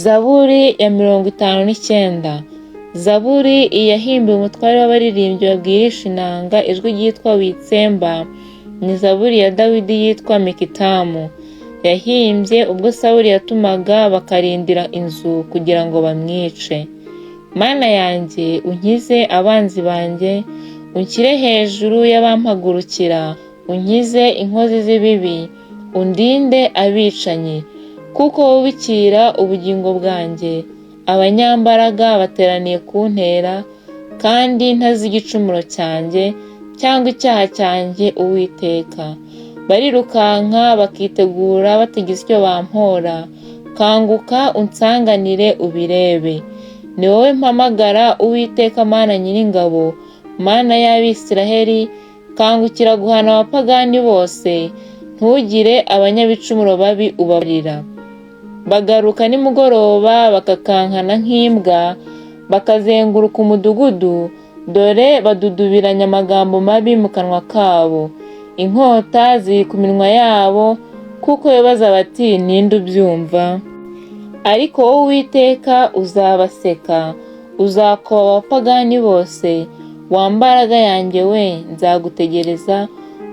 Zaburi ya 59. Zaburi iyahimbiwe umutware w'abaririmbyi babwirisha inanga ijwi ryitwa witsemba. Ni zaburi ya Dawidi yitwa Mikitamu. Yahimbye ubwo Sawuli yatumaga bakarindira inzu kugira ngo bamwice. Mana yanjye, unkize abanzi banjye, unshyire hejuru y'abampagurukira, unkize inkozi z'ibibi, undinde abicanyi, kuko wubikira ubugingo bwanjye. Abanyambaraga bateraniye kuntera, kandi ntazi igicumuro cyanjye cyangwa icyaha cyanjye, Uwiteka. Barirukanka bakitegura batagize icyo bampora. Kanguka unsanganire ubirebe. Ni wowe mpamagara, Uwiteka Mana Nyiringabo, Mana y'Abisiraheli. Kangukira guhana abapagani bose, ntugire abanyabicumuro babi ubabarira. Bagaruka nimugoroba bakakankana nk'imbwa, bakazenguruka umudugudu, dore badudubiranya amagambo mabi mu kanwa kabo. Inkota ziri ku minwa yabo, kuko bibaza bati, ninde ubyumva? Ariko wowe Uwiteka uzabaseka, uzakoba abapagani bose. Wa mbaraga yanjye we, nzagutegereza,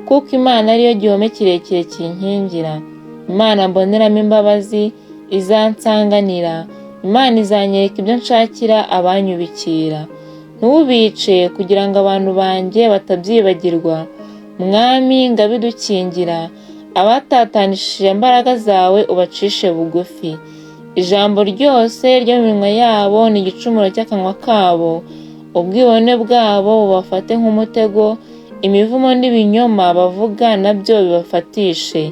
kuko Imana ariyo gihome kirekire kinkingira. Imana mboneramo imbabazi izansanganira. Imana izanyereka ibyo nshakira abanyubikira. Ntubice kugira ngo abantu banjye batabyibagirwa. Mwami ngabidukingira, abatatanishije imbaraga zawe ubacishe bugufi. Ijambo ryose ryo mu minwa yabo ni igicumuro cy'akanwa kabo. Ubwibone bwabo bubafate nk'umutego, imivumo n'ibinyoma bavuga nabyo bibafatishe.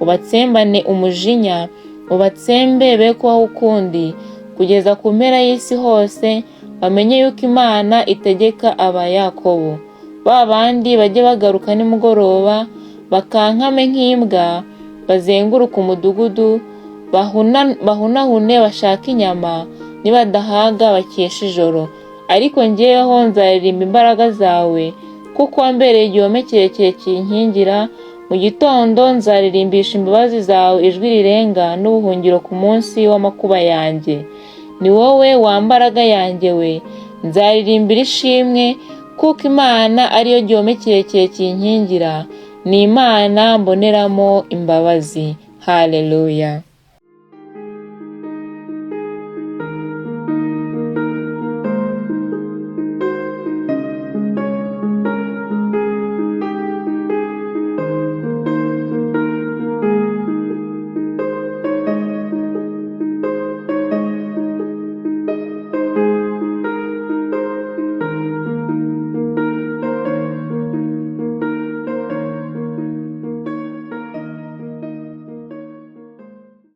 Ubatsembane umujinya, ubatsembe be kubaho ukundi, kugeza ku mpera y'isi hose. Bamenye yuko Imana itegeka aba Yakobo. Ba bandi bajye bagaruka nimugoroba, bakankame nk'imbwa, bazenguruka umudugudu, bahunahune bashaka inyama, nibadahaga bakesha ijoro. Ariko njyeweho nzaririmba imbaraga zawe, kuko wambereye igihome kirekire kinkingira. Mu gitondo nzaririmbisha imbabazi zawe ijwi rirenga, n'ubuhungiro ku munsi w'amakuba yanjye. Ni wowe wa mbaraga yanjye we, nzaririmbira ishimwe, kuko Imana ariyo gihome kirekire kinkingira. Ni Imana mboneramo imbabazi. Haleluya.